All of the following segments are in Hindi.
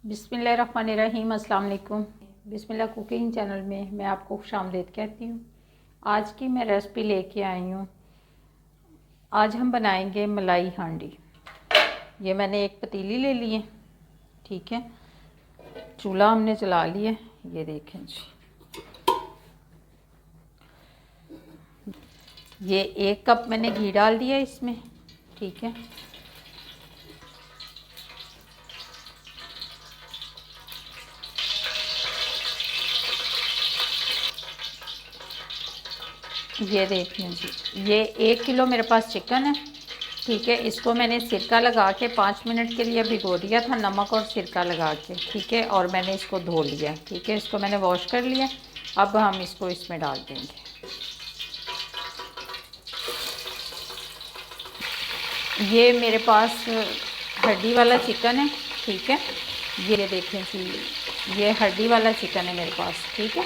बिस्मिल्लाहिर्रहमानिर्रहीम। अस्सलाम वालेकुम। बिस्मिल्लाह कुकिंग चैनल में मैं आपको खुशामदीद कहती हूँ। आज की मैं रेसिपी लेके आई हूँ। आज हम बनाएंगे मलाई हांडी। ये मैंने एक पतीली ले ली है, ठीक है। चूल्हा हमने जला लिया, ये देखें जी। ये 1 कप मैंने घी डाल दिया इसमें, ठीक है। ये देखें जी, ये 1 किलो मेरे पास चिकन है, ठीक है। इसको मैंने सिरका लगा के 5 मिनट के लिए भिगो दिया था, नमक और सिरका लगा के, ठीक है। और मैंने इसको धो लिया, ठीक है। इसको मैंने वॉश कर लिया। अब हम इसको इसमें डाल देंगे। ये मेरे पास हड्डी वाला चिकन है, ठीक है। ये देखें जी, ये हड्डी वाला चिकन है मेरे पास, ठीक है।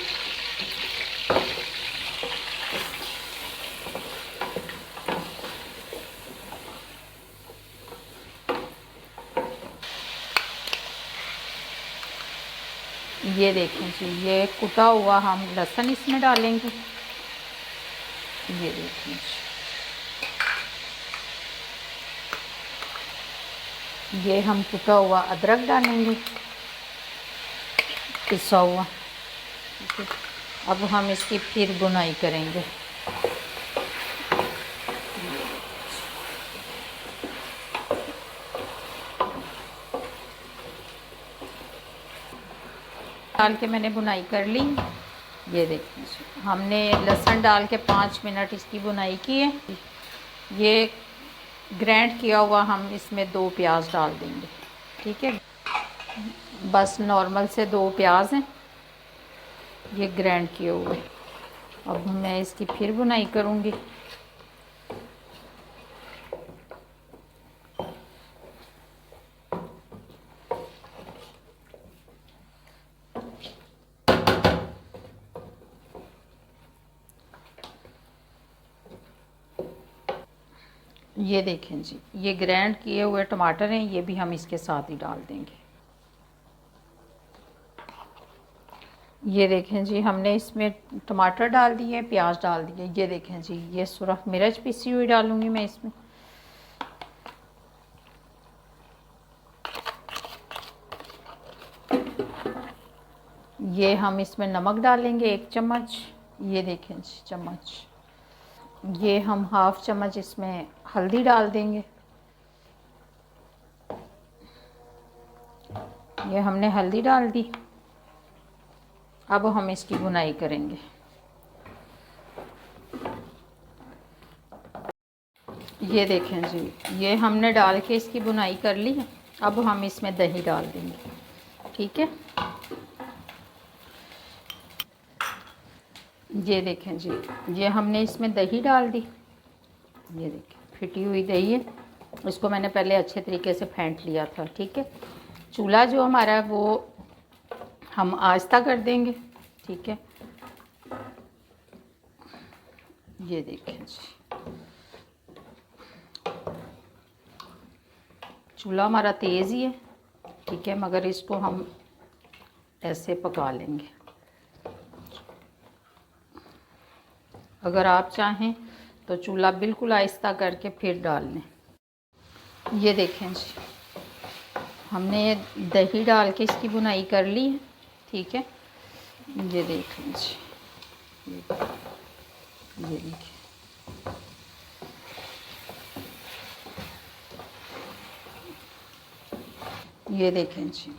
ये देखें जी, ये कुटा हुआ हम लहसुन इसमें डालेंगे। ये देखें जी, ये हम कुटा हुआ अदरक डालेंगे, पिसा हुआ, ठीक है। अब हम इसकी फिर बुनाई करेंगे। डाल के मैंने बुनाई कर ली। ये देखिए, हमने लहसुन डाल के 5 मिनट इसकी बुनाई की है। ये ग्राइंड किया हुआ हम इसमें 2 प्याज डाल देंगे, ठीक है। बस नॉर्मल से 2 प्याज हैं, ये ग्राइंड किए हुए। अब मैं इसकी फिर बुनाई करूँगी। ये देखें जी, ये ग्राइंड किए हुए टमाटर हैं, ये भी हम इसके साथ ही डाल देंगे। ये देखें जी, हमने इसमें टमाटर डाल दिए, प्याज डाल दिए। ये देखें जी, ये सुरख मिर्च पिसी हुई डालूंगी मैं इसमें। ये हम इसमें नमक डालेंगे 1 चम्मच। ये देखें जी, चम्मच। ये हम 1/2 चम्मच इसमें हल्दी डाल देंगे। ये हमने हल्दी डाल दी। अब हम इसकी बुनाई करेंगे। ये देखें जी, ये हमने डाल के इसकी बुनाई कर ली है। अब हम इसमें दही डाल देंगे, ठीक है। ये देखें जी, ये हमने इसमें दही डाल दी। ये देखें, फिटी हुई दही है। इसको मैंने पहले अच्छे तरीके से फेंट लिया था, ठीक है। चूल्हा जो हमारा है वो हम आहिस्ता कर देंगे, ठीक है। ये देखें जी, चूल्हा हमारा तेज़ ही है, ठीक है, मगर इसको हम ऐसे पका लेंगे। अगर आप चाहें तो चूल्हा बिल्कुल आहिस्ता करके फिर डाल लें। ये देखें जी, हमने दही डाल के इसकी बुनाई कर ली है, ठीक है। ये देखें जी, ये देखिए, ये देखें जी।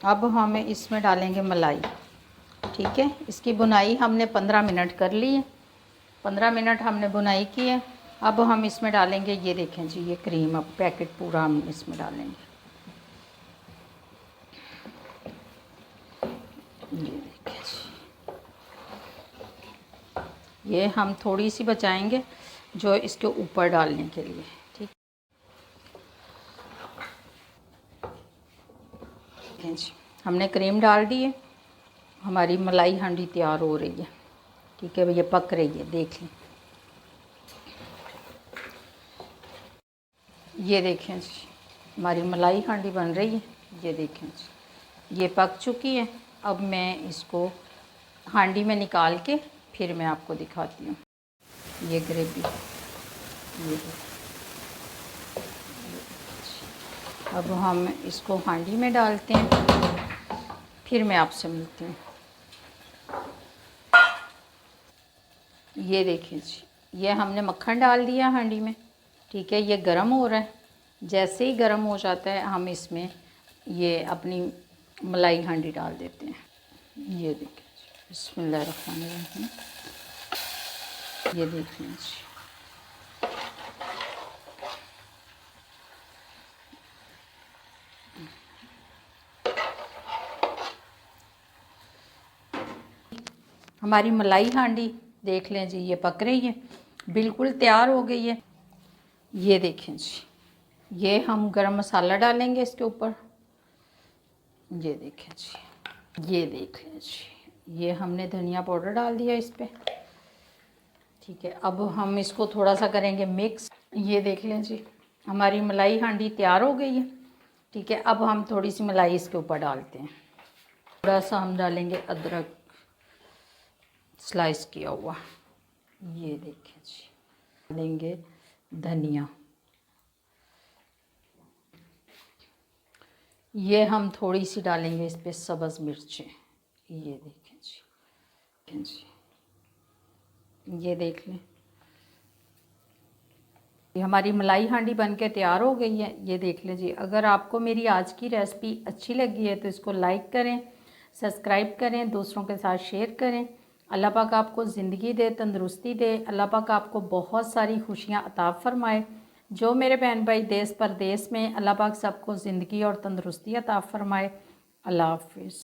अब हम इसमें डालेंगे मलाई, ठीक है। इसकी बुनाई हमने 15 मिनट कर ली है। 15 मिनट हमने बुनाई की है। अब हम इसमें डालेंगे, ये देखें जी, ये क्रीम, अब पैकेट पूरा हम इसमें डालेंगे। ये देखें जी, ये हम थोड़ी सी बचाएंगे जो इसके ऊपर डालने के लिए, ठीक है जी। हमने क्रीम डाल दी है, हमारी मलाई हांडी तैयार हो रही है, ठीक है। ये पक रही है, देख लें। ये देखें जी, हमारी मलाई हांडी बन रही है। ये देखें जी, ये पक चुकी है। अब मैं इसको हांडी में निकाल के फिर मैं आपको दिखाती हूँ। ये ग्रेवी ये अब हम इसको हांडी में डालते हैं, फिर मैं आपसे मिलती हूँ। ये देखिए जी, ये हमने मक्खन डाल दिया हांडी में। ठीक है, ये गरम हो रहा है। जैसे ही गरम हो जाता है हम इसमें ये अपनी मलाई हांडी डाल देते हैं। ये देखिए जी, बिस्मिल्लाहिर्रहमानिर्रहीम। ये देखिए जी, हमारी मलाई हांडी देख लें जी, ये पक रही है, बिल्कुल तैयार हो गई है। ये देखें जी, ये हम गरम मसाला डालेंगे इसके ऊपर। ये देखें जी, ये देख लें जी, ये हमने धनिया पाउडर डाल दिया इस पर। ठीक है, अब हम इसको थोड़ा सा करेंगे मिक्स। ये देख लें जी, हमारी मलाई हांडी तैयार हो गई है। ठीक है, अब हम थोड़ी सी मलाई इसके ऊपर डालते हैं। थोड़ा सा हम डालेंगे अदरक स्लाइस किया हुआ। ये देखें जी, डालेंगे धनिया। ये हम थोड़ी सी डालेंगे इस पर सब्ज़ मिर्चें। ये देखें जी, ये देख लें, ये हमारी मलाई हांडी बनके तैयार हो गई है। ये देख लें जी, अगर आपको मेरी आज की रेसिपी अच्छी लगी है तो इसको लाइक करें, सब्सक्राइब करें, दूसरों के साथ शेयर करें। अल्लाह पाक आपको ज़िंदगी दे, तंदुरुस्ती दे। अल्लाह पाक आपको बहुत सारी खुशियाँ अता फ़रमाए। जो मेरे बहन भाई देश परदेश में, अल्लाह पाक सबको ज़िंदगी और तंदुरुस्ती अता फ़रमाए। अल्लाह हाफ़िज़।